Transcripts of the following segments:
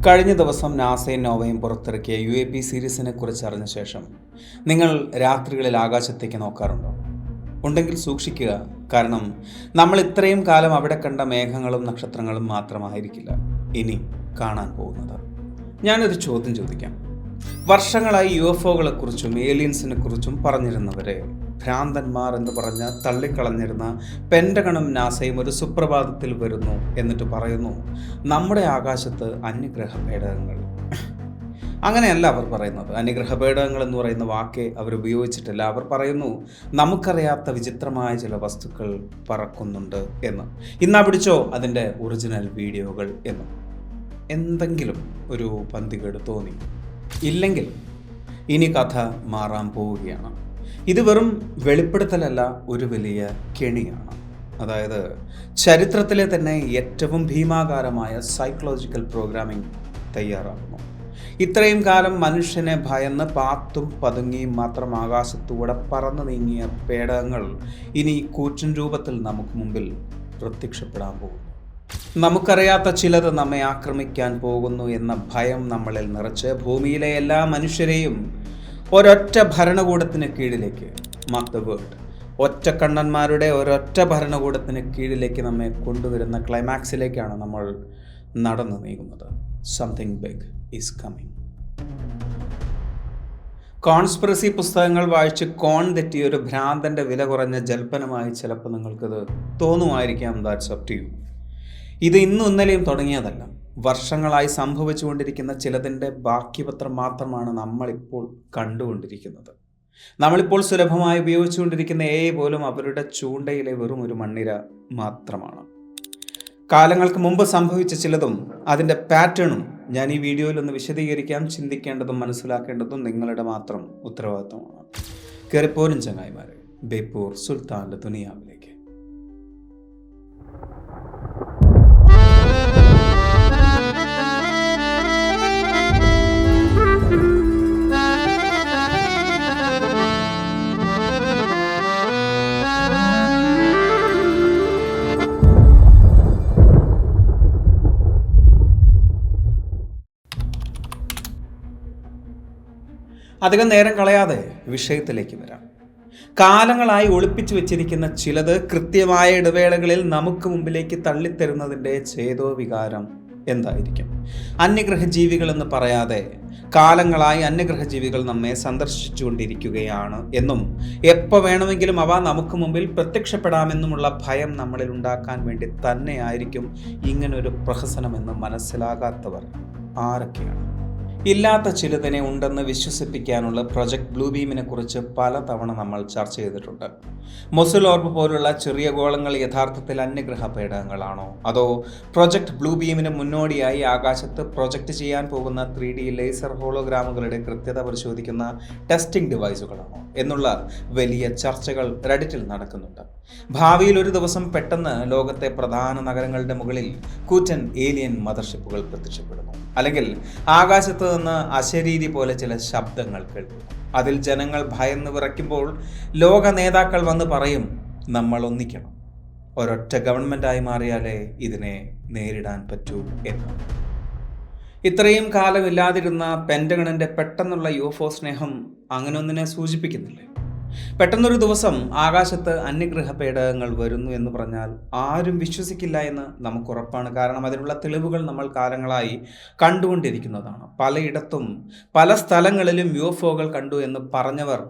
കഴിഞ്ഞ ദിവസം നാസയും നോവയും പുറത്തിറക്കിയ UAP സീരീസിനെ കുറിച്ച് അറിഞ്ഞ ശേഷം നിങ്ങൾ രാത്രികളിൽ ആകാശത്തേക്ക് നോക്കാറുണ്ടോ? ഉണ്ടെങ്കിൽ സൂക്ഷിക്കുക. കാരണം നമ്മൾ ഇത്രയും കാലം അവിടെ കണ്ട മേഘങ്ങളും നക്ഷത്രങ്ങളും മാത്രമായിരിക്കില്ല ഇനി കാണാൻ പോകുന്നത്. ഞാനൊരു ചോദ്യം ചോദിക്കാം. വർഷങ്ങളായി UFOകളെക്കുറിച്ചും ഏലിയൻസിനെ കുറിച്ചും പറഞ്ഞിരുന്നവരെ ഭ്രാന്തന്മാർ എന്ന് പറഞ്ഞ് തള്ളിക്കളഞ്ഞിരുന്ന പെൻറ്റഗണും നാസയും ഒരു സുപ്രഭാതത്തിൽ വരുന്നു എന്നിട്ട് പറയുന്നു നമ്മുടെ ആകാശത്ത് അന്യഗ്രഹ പേടകങ്ങൾ. അങ്ങനെയല്ല അവർ പറയുന്നത്. അന്യഗ്രഹ പേടകങ്ങൾ എന്ന് പറയുന്ന വാക്കേ അവർ ഉപയോഗിച്ചിട്ടില്ല. അവർ പറയുന്നു നമുക്കറിയാത്ത വിചിത്രമായ ചില വസ്തുക്കൾ പറക്കുന്നുണ്ട് എന്ന്. ഇന്നാ പിടിച്ചോ അതിൻ്റെ ഒറിജിനൽ വീഡിയോകൾ എന്ന്. എന്തെങ്കിലും ഒരു പന്തികേട് തോന്നി? ഇല്ലെങ്കിൽ ഇനി കഥ മാറാൻ പോവുകയാണ്. ഇത് വെറും വെളിപ്പെടുത്തലല്ല, ഒരു വലിയ കെണിയാണ്. അതായത് ചരിത്രത്തിലെ തന്നെ ഏറ്റവും ഭീമാകാരമായ സൈക്കോളജിക്കൽ പ്രോഗ്രാമിംഗ് തയ്യാറാകുന്നു. ഇത്രയും കാലം മനുഷ്യനെ ഭയന്ന് പാത്തും പതുങ്ങിയും മാത്രം ആകാശത്തൂടെ പറന്നു നീങ്ങിയ പേടകങ്ങൾ ഇനി കൂറ്റൻ രൂപത്തിൽ നമുക്ക് മുമ്പിൽ പ്രത്യക്ഷപ്പെടാൻ പോകുന്നു. നമുക്കറിയാത്ത ചിലത് നമ്മെ ആക്രമിക്കാൻ പോകുന്നു എന്ന ഭയം നമ്മളിൽ നിറച്ച് ഭൂമിയിലെ എല്ലാ മനുഷ്യരെയും ഒരൊറ്റ ഭരണകൂടത്തിന് കീഴിലേക്ക്, മാർക്ക് ദ വേർഡ്, ഒറ്റക്കണ്ണന്മാരുടെ ഒരൊറ്റ ഭരണകൂടത്തിന് കീഴിലേക്ക് നമ്മെ കൊണ്ടുവരുന്ന ക്ലൈമാക്സിലേക്കാണ് നമ്മൾ നടന്നു നീങ്ങുന്നത്. Something big is coming. Conspiracy പുസ്തകങ്ങൾ വായിച്ച് കോൺ തെറ്റിയ ഒരു ഭ്രാന്തൻ്റെ വില കുറഞ്ഞ ജൽപ്പനമായി ചിലപ്പോൾ നിങ്ങൾക്കത് തോന്നുമായിരിക്കാം. That's up to you. ഇത് ഇന്നും ഇന്നലെയും തുടങ്ങിയതല്ല. വർഷങ്ങളായി സംഭവിച്ചുകൊണ്ടിരിക്കുന്ന ചിലതിൻ്റെ ബാക്കിപത്രം മാത്രമാണ് നമ്മളിപ്പോൾ കണ്ടുകൊണ്ടിരിക്കുന്നത്. നമ്മളിപ്പോൾ സുലഭമായി ഉപയോഗിച്ചുകൊണ്ടിരിക്കുന്ന AI പോലും അവരുടെ ചൂണ്ടയിലെ വെറും ഒരു മണ്ണിര മാത്രമാണ്. കാലങ്ങൾക്ക് മുമ്പ് സംഭവിച്ച ചിലതും അതിൻ്റെ പാറ്റേണും ഞാൻ ഈ വീഡിയോയിൽ ഒന്ന് വിശദീകരിക്കാം. ചിന്തിക്കേണ്ടതും മനസ്സിലാക്കേണ്ടതും നിങ്ങളുടെ മാത്രം ഉത്തരവാദിത്തമാണ്. കയറിപ്പോരും ചങ്ങായിമാരെ, ബേപ്പൂർ സുൽത്താൻ്റെ ദുനിയാവിലേക്ക്. അധികം നേരം കളയാതെ വിഷയത്തിലേക്ക് വരാം. കാലങ്ങളായി ഒളിപ്പിച്ചു വെച്ചിരിക്കുന്ന ചിലത് കൃത്യമായ ഇടവേളകളിൽ നമുക്ക് മുമ്പിലേക്ക് തള്ളിത്തരുന്നതിൻ്റെ ചേതോവികാരം എന്തായിരിക്കും? അന്യഗ്രഹ ജീവികൾ എന്ന് പറയാതെ കാലങ്ങളായി അന്യഗ്രഹ ജീവികൾ നമ്മെ സന്ദർശിച്ചുകൊണ്ടിരിക്കുകയാണ് എന്നും എപ്പോൾ വേണമെങ്കിലും അവ നമുക്ക് മുമ്പിൽ പ്രത്യക്ഷപ്പെടാമെന്നുമുള്ള ഭയം നമ്മളിൽ ഉണ്ടാക്കാൻ വേണ്ടി തന്നെയായിരിക്കും ഇങ്ങനൊരു പ്രഹസനമെന്ന് മനസ്സിലാകാത്തവർ ആരൊക്കെയാണ്? ഇല്ലാത്ത ചിലതിനെ ഉണ്ടെന്ന് വിശ്വസിപ്പിക്കാനുള്ള പ്രൊജക്ട് ബ്ലൂ ബീമിനെ കുറിച്ച് പലതവണ നമ്മൾ ചർച്ച ചെയ്തിട്ടുണ്ട്. മൊസുൽ ഓർബ് പോലുള്ള ചെറിയ ഗോളങ്ങൾ യഥാർത്ഥത്തിൽ അന്യഗ്രഹ പേടകങ്ങളാണോ, അതോ പ്രൊജക്ട് ബ്ലൂ ബീമിന് മുന്നോടിയായി ആകാശത്ത് പ്രൊജക്റ്റ് ചെയ്യാൻ പോകുന്ന 3D ലേസർ ഹോളോഗ്രാമുകളുടെ കൃത്യത പരിശോധിക്കുന്ന ടെസ്റ്റിംഗ് ഡിവൈസുകളാണോ എന്നുള്ള വലിയ ചർച്ചകൾ റെഡിറ്റിൽ നടക്കുന്നുണ്ട്. ഭാവിയിൽ ഒരു ദിവസം പെട്ടെന്ന് ലോകത്തെ പ്രധാന നഗരങ്ങളുടെ മുകളിൽ കൂറ്റൻ ഏലിയൻ മദർഷിപ്പുകൾ പ്രത്യക്ഷപ്പെടുന്നു. അല്ലെങ്കിൽ ആകാശത്ത് നിന്ന് അശരീരി പോലെ ചില ശബ്ദങ്ങൾ കേൾക്കുന്നു. അതിൽ ജനങ്ങൾ ഭയന്ന് വിറയ്ക്കുമ്പോൾ ലോക നേതാക്കൾ വന്ന് പറയും നമ്മൾ ഒന്നിക്കണം, ഒരൊറ്റ ഗവൺമെൻറ്റായി മാറിയാലേ ഇതിനെ നേരിടാൻ പറ്റൂ എന്ന്. ഇത്രയും കാലം ഇല്ലാതിരുന്ന പെൻറ്റഗണിൻ്റെ പെട്ടെന്നുള്ള UFO സ്നേഹം അങ്ങനെ ഒന്നിനെ സൂചിപ്പിക്കുന്നില്ലേ? പെട്ടെന്നൊരു ദിവസം ആകാശത്ത് അന്യഗ്രഹ പേടകങ്ങൾ വരുന്നു എന്ന് പറഞ്ഞാൽ ആരും വിശ്വസിക്കില്ല എന്ന് നമുക്ക് ഉറപ്പാണ്. കാരണം അതിനുള്ള തെളിവുകൾ നമ്മൾ കാലങ്ങളായി കണ്ടുകൊണ്ടിരിക്കുന്നതാണ്. പലയിടത്തും പല സ്ഥലങ്ങളിലും UFOകൾ കണ്ടു എന്ന് പറഞ്ഞവർ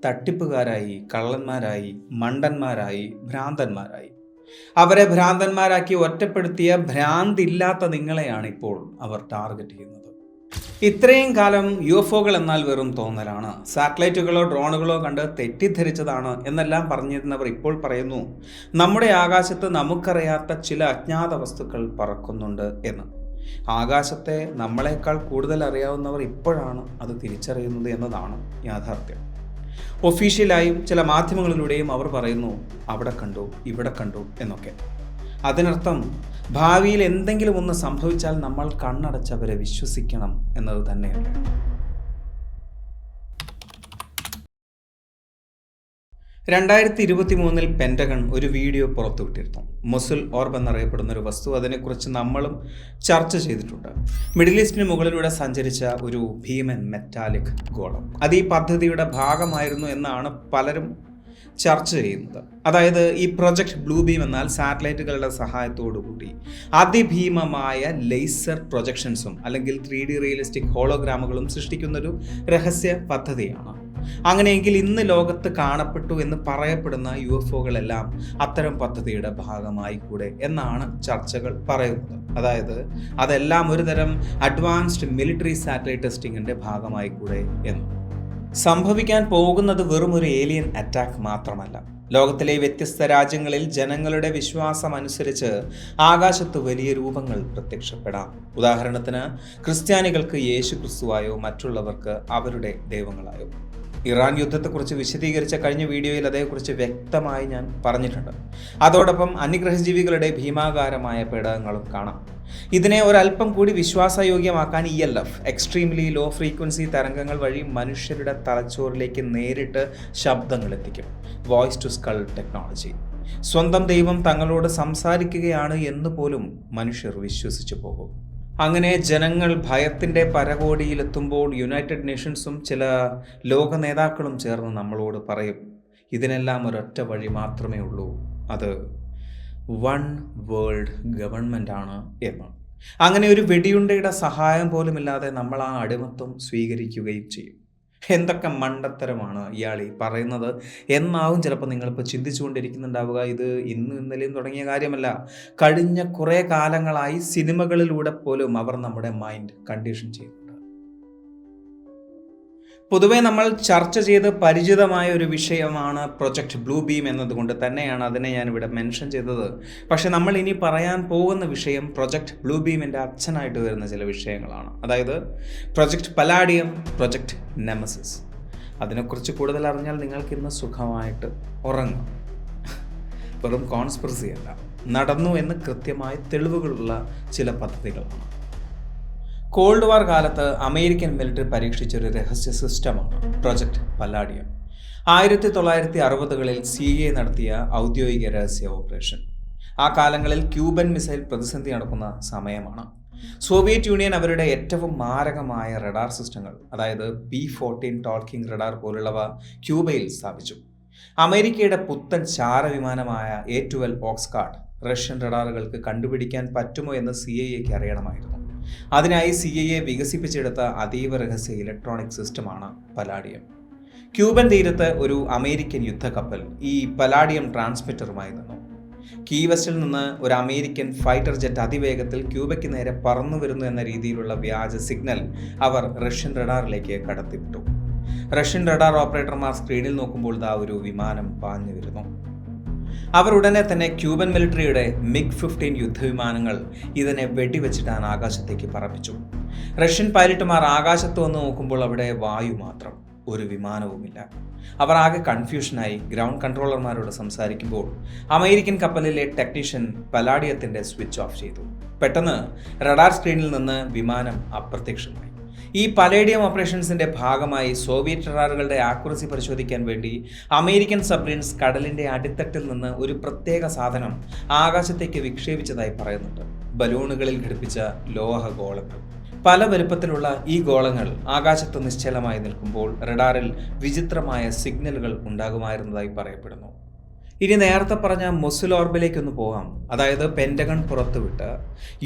തട്ടിപ്പുകാരായി, കള്ളന്മാരായി, മണ്ടന്മാരായി, ഭ്രാന്തന്മാരായി. അവരെ ഭ്രാന്തന്മാരാക്കി ഒറ്റപ്പെടുത്തിയ ഭ്രാന്തില്ലാത്ത നിങ്ങളെയാണ് ഇപ്പോൾ അവർ ടാർഗറ്റ് ചെയ്യുന്നത്. ഇത്രയും കാലം UFOകൾ എന്നാൽ വെറും തോന്നലാണ്, സാറ്റലൈറ്റുകളോ ഡ്രോണുകളോ കണ്ട് തെറ്റിദ്ധരിച്ചതാണ് എന്നെല്ലാം പറഞ്ഞിരുന്നവർ ഇപ്പോൾ പറയുന്നു നമ്മുടെ ആകാശത്ത് നമുക്കറിയാത്ത ചില അജ്ഞാത വസ്തുക്കൾ പറക്കുന്നുണ്ട് എന്ന്. ആകാശത്തെ നമ്മളെക്കാൾ കൂടുതൽ അറിയാവുന്നവർ ഇപ്പോഴാണ് അത് തിരിച്ചറിയുന്നത് എന്നതാണ് യാഥാർത്ഥ്യം. ഒഫീഷ്യലായും ചില മാധ്യമങ്ങളിലൂടെയും അവർ പറയുന്നു അവിടെ കണ്ടു, ഇവിടെ കണ്ടു എന്നൊക്കെ. അതിനർത്ഥം ഭാവിയിൽ എന്തെങ്കിലും ഒന്ന് സംഭവിച്ചാൽ നമ്മൾ കണ്ണടച്ചവരെ വിശ്വസിക്കണം എന്നത് തന്നെയല്ല. 2023 പെൻറ്റഗൺ ഒരു വീഡിയോ പുറത്തുവിട്ടിരുന്നു. മൊസുൽ ഓർബ് എന്നറിയപ്പെടുന്ന ഒരു വസ്തു. അതിനെക്കുറിച്ച് നമ്മളും ചർച്ച ചെയ്തിട്ടുണ്ട്. മിഡിൽ ഈസ്റ്റിന് മുകളിലൂടെ സഞ്ചരിച്ച ഒരു ഭീമൻ മെറ്റാലിക് ഗോളം. അത് ഈ പദ്ധതിയുടെ ഭാഗമായിരുന്നു എന്നാണ് പലരും ചർച്ച ചെയ്യുന്നത്. അതായത് ഈ പ്രൊജക്ട് ബ്ലൂ ബീം എന്നാൽ സാറ്റലൈറ്റുകളുടെ സഹായത്തോടുകൂടി അതിഭീമമായ ലേസർ പ്രൊജക്ഷൻസും അല്ലെങ്കിൽ 3D റിയലിസ്റ്റിക് ഹോളോഗ്രാമുകളും സൃഷ്ടിക്കുന്നൊരു രഹസ്യ പദ്ധതിയാണ്. അങ്ങനെയെങ്കിൽ ഇന്ന് ലോകത്ത് കാണപ്പെട്ടു എന്ന് പറയപ്പെടുന്ന UFOകളെല്ലാം അത്തരം പദ്ധതിയുടെ ഭാഗമായി കൂടെ എന്നാണ് ചർച്ചകൾ പറയുന്നത്. അതായത് അതെല്ലാം ഒരുതരം അഡ്വാൻസ്ഡ് മിലിറ്ററി സാറ്റലൈറ്റ് ടെസ്റ്റിങ്ങിൻ്റെ ഭാഗമായി കൂടെ എന്ന്. സംഭവിക്കാൻ പോകുന്നത് വെറും ഒരു ഏലിയൻ അറ്റാക്ക് മാത്രമല്ല. ലോകത്തിലെ വ്യത്യസ്ത രാജ്യങ്ങളിൽ ജനങ്ങളുടെ വിശ്വാസം അനുസരിച്ച് ആകാശത്ത് വലിയ രൂപങ്ങൾ പ്രത്യക്ഷപ്പെടാം. ഉദാഹരണത്തിന് ക്രിസ്ത്യാനികൾക്ക് യേശു ക്രിസ്തുവായോ മറ്റുള്ളവർക്ക് അവരുടെ ദൈവങ്ങളായോ. ഇറാൻ യുദ്ധത്തെക്കുറിച്ച് വിശദീകരിച്ച കഴിഞ്ഞ വീഡിയോയിൽ അതേക്കുറിച്ച് വ്യക്തമായി ഞാൻ പറഞ്ഞിട്ടുണ്ട്. അതോടൊപ്പം അന്യഗ്രഹജീവികളുടെ ഭീമാകാരമായ പേടകങ്ങളും കാണാം. ഇതിനെ ഒരല്പം കൂടി വിശ്വാസയോഗ്യമാക്കാൻ ELF എക്സ്ട്രീംലി ലോ ഫ്രീക്വൻസി തരംഗങ്ങൾ വഴി മനുഷ്യരുടെ തലച്ചോറിലേക്ക് നേരിട്ട് ശബ്ദങ്ങൾ എത്തിക്കും. Voice to skull technology. സ്വന്തം ദൈവം തങ്ങളോട് സംസാരിക്കുകയാണ് എന്ന് പോലും മനുഷ്യർ വിശ്വസിച്ചു പോകും. അങ്ങനെ ജനങ്ങൾ ഭയത്തിൻ്റെ പരകോടിയിലെത്തുമ്പോൾ യുണൈറ്റഡ് നേഷൻസും ചില ലോക നേതാക്കളും ചേർന്ന് നമ്മളോട് പറയും, ഇതിനെല്ലാം ഒരൊറ്റ വഴി മാത്രമേ ഉള്ളൂ, അത് വൺ വേൾഡ് ഗവൺമെൻറ് ആണ് എന്ന്. അങ്ങനെ ഒരു വെടിയുണ്ടയുടെ സഹായം പോലുമില്ലാതെ നമ്മൾ ആ അടിമത്വം സ്വീകരിക്കുകയും ചെയ്യും. എന്തൊക്കെ മണ്ടത്തരമാണ് ഇയാൾ ഈ പറയുന്നത് എന്നാവും ചിലപ്പോൾ നിങ്ങളിപ്പോൾ ചിന്തിച്ചുകൊണ്ടിരിക്കുന്നുണ്ടാവുക. ഇത് ഇന്നും ഇന്നലെയും തുടങ്ങിയ കാര്യമല്ല. കഴിഞ്ഞ കുറേ കാലങ്ങളായി സിനിമകളിലൂടെ പോലും അവർ നമ്മുടെ മൈൻഡ് കണ്ടീഷൻ ചെയ്യുന്നുണ്ട്. പൊതുവെ നമ്മൾ ചർച്ച ചെയ്ത് പരിചിതമായ ഒരു വിഷയമാണ് പ്രൊജക്ട് ബ്ലൂ ബീം എന്നതുകൊണ്ട് തന്നെയാണ് അതിനെ ഞാനിവിടെ മെൻഷൻ ചെയ്തത്. പക്ഷെ നമ്മൾ ഇനി പറയാൻ പോകുന്ന വിഷയം പ്രൊജക്ട് ബ്ലൂ ബീമിൻ്റെ അച്ഛനായിട്ട് വരുന്ന ചില വിഷയങ്ങളാണ്. അതായത് പ്രൊജക്ട് പലാഡിയം, പ്രൊജക്ട് നെമസിസ്. അതിനെക്കുറിച്ച് കൂടുതൽ അറിഞ്ഞാൽ നിങ്ങൾക്കിന്ന് സുഖമായിട്ട് ഉറങ്ങാം. വെറും കോൺസ്പിറസി അല്ല, നടന്നു എന്ന് കൃത്യമായ തെളിവുകളുള്ള ചില പദ്ധതികളാണ്. കോൾഡ് വാർ കാലത്ത് അമേരിക്കൻ മിലിറ്ററി പരീക്ഷിച്ചൊരു രഹസ്യ സിസ്റ്റമാണ് പ്രൊജക്ട് പലാഡിയം. 1960കളിൽ CIA നടത്തിയ ഔദ്യോഗിക രഹസ്യ ഓപ്പറേഷൻ. ആ കാലങ്ങളിൽ ക്യൂബൻ മിസൈൽ പ്രതിസന്ധി നടക്കുന്ന സമയമാണ്. സോവിയറ്റ് യൂണിയൻ അവരുടെ ഏറ്റവും മാരകമായ റഡാർ സിസ്റ്റങ്ങൾ, അതായത് P-14 ടോൾക്കിംഗ് റഡാർ പോലുള്ളവ ക്യൂബയിൽ സ്ഥാപിച്ചു. അമേരിക്കയുടെ പുത്തൻ ചാരവിമാനമായ A-12 ഓക്സ്കാർഡ് റഷ്യൻ റഡാറുകൾക്ക് കണ്ടുപിടിക്കാൻ പറ്റുമോ എന്ന് CIAക്ക് അറിയണമായിരുന്നു. അതിനായി CIA വികസിപ്പിച്ചെടുത്ത അതീവ രഹസ്യ ഇലക്ട്രോണിക് സിസ്റ്റമാണ് പലാഡിയം. ക്യൂബൻ തീരത്ത് ഒരു അമേരിക്കൻ യുദ്ധക്കപ്പൽ ഈ പലാഡിയം ട്രാൻസ്മിറ്ററുമായി നിന്നു. കീ വെസ്റ്റിൽ നിന്ന് ഒരു അമേരിക്കൻ ഫൈറ്റർ ജെറ്റ് അതിവേഗത്തിൽ ക്യൂബയ്ക്ക് നേരെ പറന്നു വരുന്നു എന്ന രീതിയിലുള്ള വ്യാജ സിഗ്നൽ അവർ റഷ്യൻ റഡാറിലേക്ക് കടത്തിവിട്ടു. റഷ്യൻ റഡാർ ഓപ്പറേറ്റർമാർ സ്ക്രീനിൽ നോക്കുമ്പോൾ ഒരു വിമാനം പാഞ്ഞു വരുന്നു. അവർ ഉടനെ തന്നെ ക്യൂബൻ മിലിറ്ററിയുടെ MiG-15 യുദ്ധവിമാനങ്ങൾ ഇതിനെ വെടിവെച്ചിട്ടാൻ ആകാശത്തേക്ക് പറപ്പിച്ചു. റഷ്യൻ പൈലറ്റുമാർ ആകാശത്ത് വന്ന് നോക്കുമ്പോൾ അവിടെ വായു മാത്രം, ഒരു വിമാനവുമില്ല. അവർ ആകെ കൺഫ്യൂഷനായി ഗ്രൗണ്ട് കൺട്രോളർമാരോട് സംസാരിക്കുമ്പോൾ അമേരിക്കൻ കപ്പലിലെ ടെക്നീഷ്യൻ പലാഡിയത്തിൻ്റെ സ്വിച്ച് ഓഫ് ചെയ്തു. പെട്ടെന്ന് റഡാർ സ്ക്രീനിൽ നിന്ന് വിമാനം അപ്രത്യക്ഷമായി. ഈ പലേഡിയം ഓപ്പറേഷൻസിൻ്റെ ഭാഗമായി സോവിയറ്റ് റഡാറുകളുടെ ആക്യുറസി പരിശോധിക്കാൻ വേണ്ടി അമേരിക്കൻ സബ്മറീൻസ് കടലിൻ്റെ അടിത്തട്ടിൽ നിന്ന് ഒരു പ്രത്യേക സാധനം ആകാശത്തേക്ക് വിക്ഷേപിച്ചതായി പറയുന്നുണ്ട്. ബലൂണുകളിൽ ഘടിപ്പിച്ച ലോഹ ഗോളങ്ങൾ. പല വലുപ്പത്തിലുള്ള ഈ ഗോളങ്ങൾ ആകാശത്ത് നിശ്ചലമായി നിൽക്കുമ്പോൾ റഡാറിൽ വിചിത്രമായ സിഗ്നലുകൾ ഉണ്ടാകുമായിരുന്നതായി പറയപ്പെടുന്നു. ഇനി നേരത്തെ പറഞ്ഞ മൊസുൽ ഓർബിലേക്കൊന്ന് പോകാം. അതായത് പെൻറ്റഗൺ പുറത്തുവിട്ട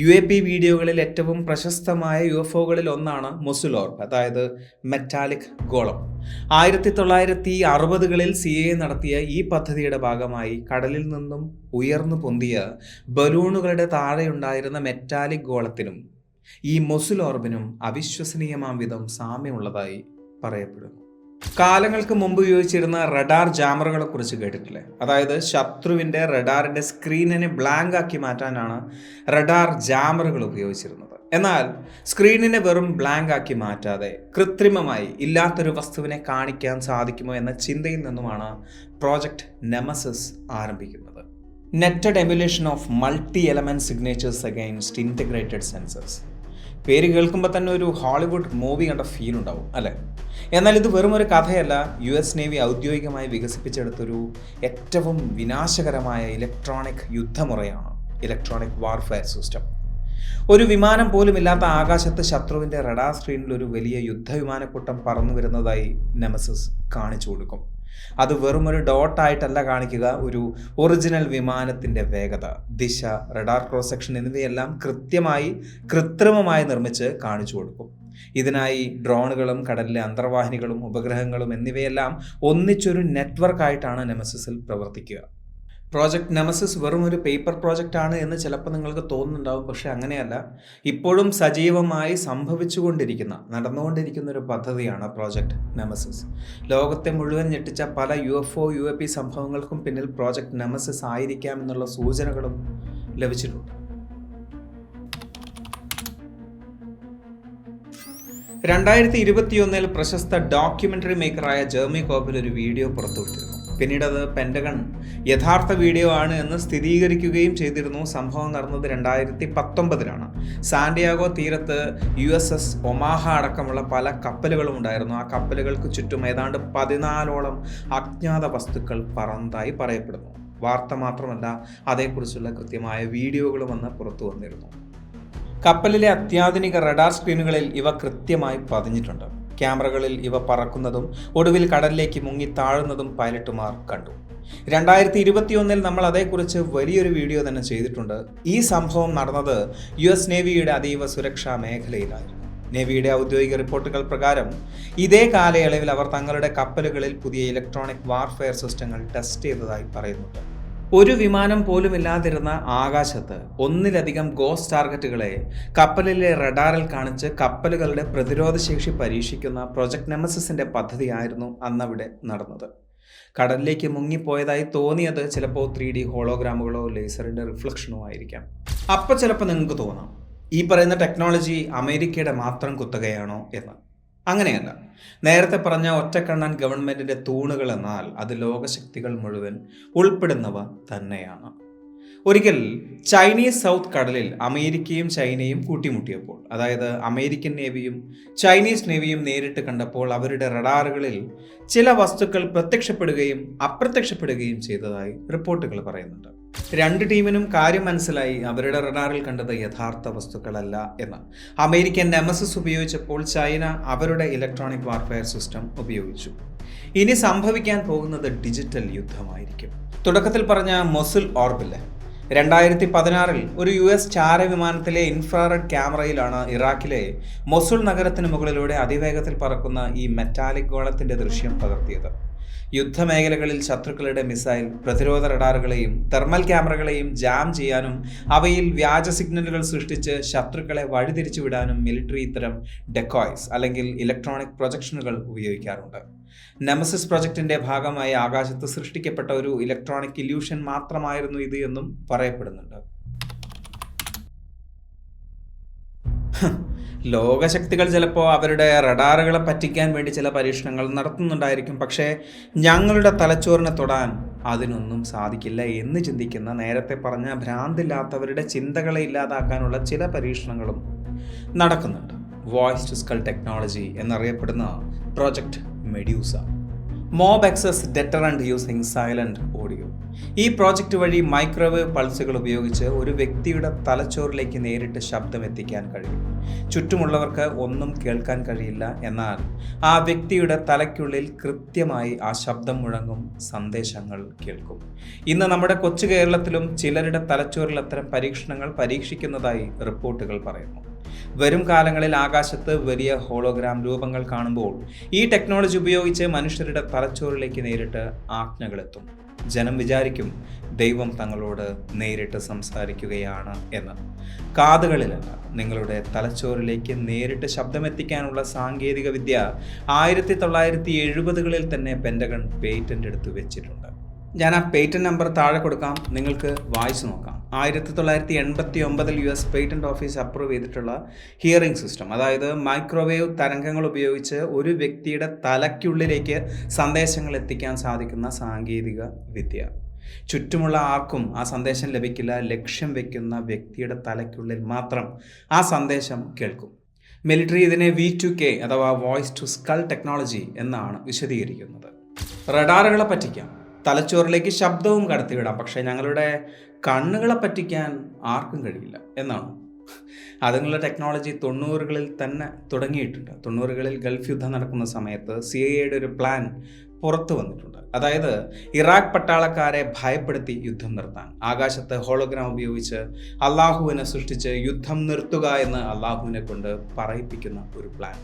UAP വീഡിയോകളിൽ ഏറ്റവും പ്രശസ്തമായ UFOകളിൽ ഒന്നാണ് മൊസുൽ ഓർബ്, അതായത് മെറ്റാലിക് ഗോളം. 1960കളിൽ CIA നടത്തിയ ഈ പദ്ധതിയുടെ ഭാഗമായി കടലിൽ നിന്നും ഉയർന്നു പൊന്തിയ ബലൂണുകളുടെ താഴെയുണ്ടായിരുന്ന മെറ്റാലിക് ഗോളത്തിനും ഈ മൊസുൽ ഓർബിനും അവിശ്വസനീയമാം വിധം സാമ്യമുള്ളതായി പറയപ്പെടുന്നു. കാലങ്ങൾക്ക് മുമ്പ് ഉപയോഗിച്ചിരുന്ന റഡാർ ജാമറുകളെ കുറിച്ച് കേട്ടിട്ടില്ലേ? അതായത് ശത്രുവിൻ്റെ റഡാറിൻ്റെ സ്ക്രീനിനെ ബ്ലാങ്ക് ആക്കി മാറ്റാനാണ് റഡാർ ജാമറുകൾ ഉപയോഗിച്ചിരുന്നത്. എന്നാൽ സ്ക്രീനിനെ വെറും ബ്ലാങ്ക് ആക്കി മാറ്റാതെ കൃത്രിമമായി ഇല്ലാത്തൊരു വസ്തുവിനെ കാണിക്കാൻ സാധിക്കുമോ എന്ന ചിന്തയിൽ നിന്നുമാണ് പ്രോജക്റ്റ് നെമസിസ് ആരംഭിക്കുന്നത്. Netted emulation of multi element signatures against integrated sensors. പേര് കേൾക്കുമ്പോൾ തന്നെ ഒരു ഹോളിവുഡ് മൂവി കണ്ട ഫീൽ ഉണ്ടാവും അല്ലേ? എന്നാൽ ഇത് വെറും ഒരു കഥയല്ല. US നേവി ഔദ്യോഗികമായി വികസിപ്പിച്ചെടുത്തൊരു ഏറ്റവും വിനാശകരമായ ഇലക്ട്രോണിക് യുദ്ധമുറയാണ് ഇലക്ട്രോണിക് വാർഫെയർ സിസ്റ്റം. ഒരു വിമാനം പോലും ഇല്ലാത്ത ആകാശത്ത് ശത്രുവിൻ്റെ റഡാർ സ്ക്രീനിൽ ഒരു വലിയ യുദ്ധവിമാനക്കൂട്ടം പറന്നു വരുന്നതായി നെമസിസ് കാണിച്ചു കൊടുക്കും. അത് വെറും ഒരു ഡോട്ടായിട്ടല്ല കാണിക്കുക, ഒരു ഒറിജിനൽ വിമാനത്തിൻ്റെ വേഗത, ദിശ, റഡാർ ക്രോസ് സെക്ഷൻ എന്നിവയെല്ലാം കൃത്രിമമായി നിർമ്മിച്ച് കാണിച്ചു കൊടുക്കും. ഇതിനായി ഡ്രോണുകളും കടലിലെ അന്തർവാഹിനികളും ഉപഗ്രഹങ്ങളും എന്നിവയെല്ലാം ഒന്നിച്ചൊരു നെറ്റ്വർക്കായിട്ടാണ് നെമസിസിൽ പ്രവർത്തിക്കുക. പ്രോജക്റ്റ് നെമസിസ് വെറും ഒരു പേപ്പർ പ്രോജക്റ്റ് ആണ് എന്ന് ചിലപ്പോൾ നിങ്ങൾക്ക് തോന്നുന്നുണ്ടാവും. പക്ഷേ അങ്ങനെയല്ല. ഇപ്പോഴും സജീവമായി നടന്നുകൊണ്ടിരിക്കുന്ന ഒരു പദ്ധതിയാണ് പ്രോജക്റ്റ് നെമസിസ്. ലോകത്തെ മുഴുവൻ ഞെട്ടിച്ച പല UFO UAP സംഭവങ്ങൾക്കും പിന്നിൽ പ്രോജക്റ്റ് നെമസിസ് ആയിരിക്കാം എന്നുള്ള സൂചനകളും ലഭിച്ചിട്ടുണ്ട്. 2021 പ്രശസ്ത ഡോക്യുമെൻ്ററി മേക്കറായ ജെർമി കോർബിൻ ഒരു വീഡിയോ പുറത്തുവിട്ടിരുന്നു. പിന്നീട് അത് പെൻറ്റഗൺ യഥാർത്ഥ വീഡിയോ ആണ് എന്ന് സ്ഥിരീകരിക്കുകയും ചെയ്തിരുന്നു. സംഭവം നടന്നത് 2019 സാന്റിയാഗോ തീരത്ത് USS ഒമാഹ അടക്കമുള്ള പല കപ്പലുകളും ഉണ്ടായിരുന്നു. ആ കപ്പലുകൾക്ക് ചുറ്റും ഏതാണ്ട് 14ഓളം അജ്ഞാത വസ്തുക്കൾ പറന്നതായി പറയപ്പെടുന്നു. വാർത്ത മാത്രമല്ല, അതേക്കുറിച്ചുള്ള കൃത്യമായ വീഡിയോകളും അന്ന് പുറത്തു വന്നിരുന്നു. കപ്പലിലെ അത്യാധുനിക റഡാർ സ്ക്രീനുകളിൽ ഇവ കൃത്യമായി പതിഞ്ഞിട്ടുണ്ട്. ക്യാമറകളിൽ ഇവ പറക്കുന്നതും ഒടുവിൽ കടലിലേക്ക് മുങ്ങി താഴുന്നതും പൈലറ്റുമാർ കണ്ടു. 2021 നമ്മൾ അതേക്കുറിച്ച് വലിയൊരു വീഡിയോ തന്നെ ചെയ്തിട്ടുണ്ട്. ഈ സംഭവം നടന്നത് US നേവിയുടെ അതീവ സുരക്ഷാ മേഖലയിലായിരുന്നു. നേവിയുടെ ഔദ്യോഗിക റിപ്പോർട്ടുകൾ പ്രകാരം ഇതേ കാലയളവിൽ അവർ തങ്ങളുടെ കപ്പലുകളിൽ പുതിയ ഇലക്ട്രോണിക് വാർഫെയർ സിസ്റ്റങ്ങൾ ടെസ്റ്റ് ചെയ്തതായി പറയുന്നുണ്ട്. ഒരു വിമാനം പോലും ഇല്ലാതിരുന്ന ആകാശത്ത് ഒന്നിലധികം ഗോസ്റ്റ് ടാർഗറ്റുകളെ കപ്പലിലെ റഡാറിൽ കാണിച്ച് കപ്പലുകളുടെ പ്രതിരോധശേഷി പരീക്ഷിക്കുന്ന പ്രോജക്റ്റ് നെമസിസിൻ്റെ പദ്ധതിയായിരുന്നു അന്നവിടെ നടന്നത്. കടലിലേക്ക് മുങ്ങിപ്പോയതായി തോന്നിയത് ചിലപ്പോൾ 3D ഹോളോഗ്രാമുകളോ ലേസറിൻ്റെ റിഫ്ലക്ഷനോ ആയിരിക്കാം. അപ്പോൾ ചിലപ്പോൾ നിങ്ങൾക്ക് തോന്നാം, ഈ പറയുന്ന ടെക്നോളജി അമേരിക്കയുടെ മാത്രം കുത്തകയാണോ എന്ന്. അങ്ങനെയല്ല. നേരത്തെ പറഞ്ഞ ഒറ്റക്കണ്ണൻ ഗവൺമെൻറ്റിൻ്റെ തൂണുകൾ എന്നാൽ അത് ലോകശക്തികൾ മുഴുവൻ ഉൾപ്പെടുന്നവ തന്നെയാണ്. ഒരിക്കൽ ചൈനീസ് സൗത്ത് കടലിൽ അമേരിക്കയും ചൈനയും കൂട്ടിമുട്ടിയപ്പോൾ, അതായത് അമേരിക്കൻ നേവിയും ചൈനീസ് നേവിയും നേരിട്ട് കണ്ടപ്പോൾ അവരുടെ റഡാറുകളിൽ ചില വസ്തുക്കൾ പ്രത്യക്ഷപ്പെടുകയും അപ്രത്യക്ഷപ്പെടുകയും ചെയ്തതായി റിപ്പോർട്ടുകൾ പറയുന്നുണ്ട്. രണ്ട് ടീമിനും കാര്യം മനസ്സിലായി, അവരുടെ റഡാറിൽ കണ്ടത് യഥാർത്ഥ വസ്തുക്കളല്ല എന്ന്. അമേരിക്കൻ നെമസിസ് ഉപയോഗിച്ചപ്പോൾ ചൈന അവരുടെ ഇലക്ട്രോണിക് വാർഫെയർ സിസ്റ്റം ഉപയോഗിച്ചു. ഇനി സംഭവിക്കാൻ പോകുന്നത് ഡിജിറ്റൽ യുദ്ധമായിരിക്കും. തുടക്കത്തിൽ പറഞ്ഞ മൊസുൽ ഓർബില് 2016 ഒരു US ചാരവിമാനത്തിലെ ഇൻഫ്രാറെഡ് ക്യാമറയിലാണ് ഇറാഖിലെ മൊസുൾ നഗരത്തിന് മുകളിലൂടെ അതിവേഗത്തിൽ പറക്കുന്ന ഈ മെറ്റാലിക് ഗോളത്തിൻ്റെ ദൃശ്യം പകർത്തിയത്. യുദ്ധമേഖലകളിൽ ശത്രുക്കളുടെ മിസൈൽ പ്രതിരോധ റഡാറുകളെയും തെർമൽ ക്യാമറകളെയും ജാം ചെയ്യാനും അവയിൽ വ്യാജ സിഗ്നലുകൾ സൃഷ്ടിച്ച് ശത്രുക്കളെ വഴിതിരിച്ചു വിടാനും മിലിറ്ററി ഇത്തരം ഡെക്കോയ്സ് അല്ലെങ്കിൽ ഇലക്ട്രോണിക് പ്രൊജക്ഷനുകൾ ഉപയോഗിക്കാറുണ്ട്. നെമസിസ് പ്രൊജക്റ്റിന്റെ ഭാഗമായി ആകാശത്ത് സൃഷ്ടിക്കപ്പെട്ട ഒരു ഇലക്ട്രോണിക് ഇല്യൂഷൻ മാത്രമായിരുന്നു ഇത് എന്നും പറയപ്പെടുന്നുണ്ട്. ലോകശക്തികൾ ചിലപ്പോൾ അവരുടെ റഡാറുകളെ പറ്റിക്കാൻ വേണ്ടി ചില പരീക്ഷണങ്ങൾ നടത്തുന്നുണ്ടായിരിക്കും. പക്ഷേ ഞങ്ങളുടെ തലച്ചോറിനെ തൊടാൻ അതിനൊന്നും സാധിക്കില്ല എന്ന് ചിന്തിക്കുന്ന, നേരത്തെ പറഞ്ഞ ഭ്രാന്തില്ലാത്തവരുടെ ചിന്തകളെ ഇല്ലാതാക്കാനുള്ള ചില പരീക്ഷണങ്ങളും നടക്കുന്നുണ്ട്. വോയിസ് ടു സ്കൾ ടെക്നോളജി എന്നറിയപ്പെടുന്ന project Medusa. Mob excess deterrent using silent audio. ഈ പ്രോജക്റ്റ് വഴി മൈക്രോവേവ് പൾസുകൾ ഉപയോഗിച്ച് ഒരു വ്യക്തിയുടെ തലച്ചോറിലേക്ക് നേരിട്ട് ശബ്ദം എത്തിക്കാൻ കഴിയും. ചുറ്റുമുള്ളവർക്ക് ഒന്നും കേൾക്കാൻ കഴിയില്ല, എന്നാൽ ആ വ്യക്തിയുടെ തലയ്ക്കുള്ളിൽ കൃത്യമായി ആ ശബ്ദം മുഴങ്ങും സന്ദേശങ്ങൾ കേൾക്കും. ഇന്ന് നമ്മുടെ കൊച്ചു കേരളത്തിലും ചിലരുടെ തലച്ചോറിൽ അത്തരം പരീക്ഷണങ്ങൾ പരീക്ഷിക്കുന്നതായി റിപ്പോർട്ടുകൾ പറയുന്നു. വരും കാലങ്ങളിൽ ആകാശത്ത് വലിയ ഹോളോഗ്രാം രൂപങ്ങൾ കാണുമ്പോൾ ഈ ടെക്നോളജി ഉപയോഗിച്ച് മനുഷ്യരുടെ തലച്ചോറിലേക്ക് നേരിട്ട് ആജ്ഞകളെത്തും. ജനം വിചാരിക്കും ദൈവം തങ്ങളോട് നേരിട്ട് സംസാരിക്കുകയാണ് എന്ന്. കാതുകളിലല്ല, നിങ്ങളുടെ തലച്ചോറിലേക്ക് നേരിട്ട് ശബ്ദമെത്തിക്കാനുള്ള സാങ്കേതിക വിദ്യ 1970കളിൽ തന്നെ പെൻറ്റഗൺ പേറ്റന്റ് എടുത്തു വെച്ചിട്ടുണ്ട്. ഞാൻ ആ പേറ്റന്റ് നമ്പർ താഴെ കൊടുക്കാം, നിങ്ങൾക്ക് വായിച്ചു നോക്കാം. 1989 US പേറ്റന്റ് ഓഫീസ് അപ്രൂവ് ചെയ്തിട്ടുള്ള ഹിയറിംഗ് സിസ്റ്റം, അതായത് മൈക്രോവേവ് തരംഗങ്ങൾ ഉപയോഗിച്ച് ഒരു വ്യക്തിയുടെ തലയ്ക്കുള്ളിലേക്ക് സന്ദേശങ്ങൾ എത്തിക്കാൻ സാധിക്കുന്ന സാങ്കേതിക വിദ്യ. ചുറ്റുമുള്ള ആർക്കും ആ സന്ദേശം ലഭിക്കില്ല. ലക്ഷ്യം വയ്ക്കുന്ന വ്യക്തിയുടെ തലയ്ക്കുള്ളിൽ മാത്രം ആ സന്ദേശം കേൾക്കും. മിലിറ്ററി ഇതിനെ V2K അഥവാ വോയിസ് ടു സ്കൾ ടെക്നോളജി എന്നാണ് വിശദീകരിക്കുന്നത്. റഡാറുകളെ പറ്റിക്കാം, തലച്ചോറിലേക്ക് ശബ്ദവും കടത്തിവിടാം, പക്ഷേ ഞങ്ങളുടെ കണ്ണുകളെ പറ്റിക്കാൻ ആർക്കും കഴിയില്ല എന്നാണ്. അതിനുള്ള ടെക്നോളജി 90കളിൽ തന്നെ തുടങ്ങിയിട്ടുണ്ട്. 90കളിൽ ഗൾഫ് യുദ്ധം നടക്കുന്ന സമയത്ത് CIA ഒരു പ്ലാൻ പുറത്തു വന്നിട്ടുണ്ട്. അതായത് ഇറാഖ് പട്ടാളക്കാരെ ഭയപ്പെടുത്തി യുദ്ധം നിർത്താൻ ആകാശത്ത് ഹോളോഗ്രാം ഉപയോഗിച്ച് അള്ളാഹുവിനെ സൃഷ്ടിച്ച് യുദ്ധം നിർത്തുക എന്ന് അള്ളാഹുവിനെ കൊണ്ട് പറയിപ്പിക്കുന്ന ഒരു പ്ലാൻ.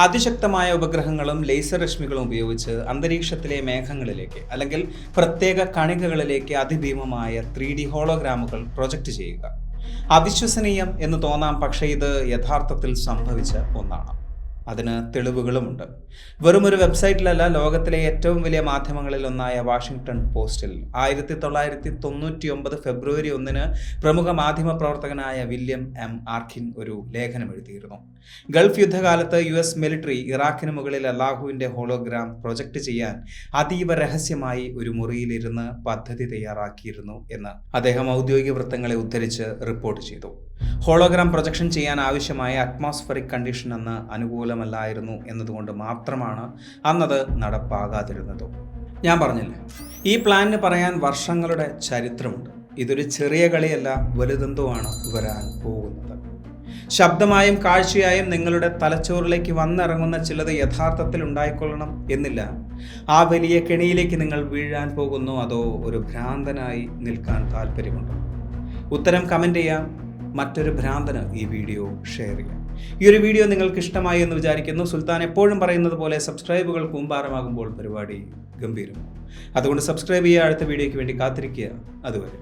അതിശക്തമായ ഉപഗ്രഹങ്ങളും ലേസർ രശ്മികളും ഉപയോഗിച്ച് അന്തരീക്ഷത്തിലെ മേഘങ്ങളിലേക്ക് അല്ലെങ്കിൽ പ്രത്യേക കണികകളിലേക്ക് അതിഭീമമായ 3D ഹോളോഗ്രാമുകൾ പ്രൊജക്റ്റ് ചെയ്യുക. അവിശ്വസനീയം എന്ന് തോന്നാം, പക്ഷേ ഇത് യഥാർത്ഥത്തിൽ സംഭവിച്ച ഒന്നാണ്. അതിന് തെളിവുകളുമുണ്ട്. വെറുമൊരു വെബ്സൈറ്റിലല്ല, ലോകത്തിലെ ഏറ്റവും വലിയ മാധ്യമങ്ങളിൽ ഒന്നായ വാഷിംഗ്ടൺ പോസ്റ്റിൽ 1999 ഫെബ്രുവരി 1 പ്രമുഖ മാധ്യമ പ്രവർത്തകനായ വില്യം M. ആർക്കിൻ ഒരു ലേഖനം എഴുതിയിരുന്നു. ഗൾഫ് യുദ്ധകാലത്ത് US മിലിറ്ററി ഇറാഖിന് മുകളിൽ അല്ലാഹുവിൻ്റെ ഹോളോഗ്രാം പ്രൊജക്റ്റ് ചെയ്യാൻ അതീവ രഹസ്യമായി ഒരു മുറിയിലിരുന്ന് പദ്ധതി തയ്യാറാക്കിയിരുന്നു എന്ന് അദ്ദേഹം ഔദ്യോഗിക വൃത്തങ്ങളെ ഉദ്ധരിച്ച് റിപ്പോർട്ട് ചെയ്തു. ഹോളോഗ്രാം പ്രൊജക്ഷൻ ചെയ്യാൻ ആവശ്യമായ അറ്റ്മോസ്ഫറിക് കണ്ടീഷൻ അന്ന് അനുകൂലമല്ലായിരുന്നു എന്നതുകൊണ്ട് മാത്രമാണ് അന്നത് നടപ്പാകാതിരുന്നത്. ഞാൻ പറഞ്ഞില്ലേ, ഈ പ്ലാനിന് പറയാൻ വർഷങ്ങളുടെ ചരിത്രമുണ്ട്. ഇതൊരു ചെറിയ കളിയല്ല, വലുതെന്തോമാണ് വരാൻ പോകുന്നത്. ശബ്ദമായും കാഴ്ചയായും നിങ്ങളുടെ തലച്ചോറിലേക്ക് വന്നിറങ്ങുന്ന ചിലത് യഥാർത്ഥത്തിൽ ഉണ്ടായിക്കൊള്ളണം എന്നില്ല. ആ വലിയ കെണിയിലേക്ക് നിങ്ങൾ വീഴാൻ പോകുന്നു, അതോ ഒരു ഭ്രാന്തനായി നിൽക്കാൻ താല്പര്യമുണ്ടോ? ഉത്തരം കമൻറ്റ് ചെയ്യാം. മറ്റൊരു ഭ്രാന്തന് ഈ വീഡിയോ ഷെയർ ചെയ്യാം. ഈ ഒരു വീഡിയോ നിങ്ങൾക്ക് ഇഷ്ടമായി എന്ന് വിചാരിക്കുന്നു. സുൽത്താൻ എപ്പോഴും പറയുന്നത് പോലെ സബ്സ്ക്രൈബുകൾ കൂമ്പാരമാകുമ്പോൾ പരിപാടി ഗംഭീരമാകും. അതുകൊണ്ട് സബ്സ്ക്രൈബ് ചെയ്യുക. അടുത്ത വീഡിയോയ്ക്ക് വേണ്ടി കാത്തിരിക്കുക. അതുവരെ.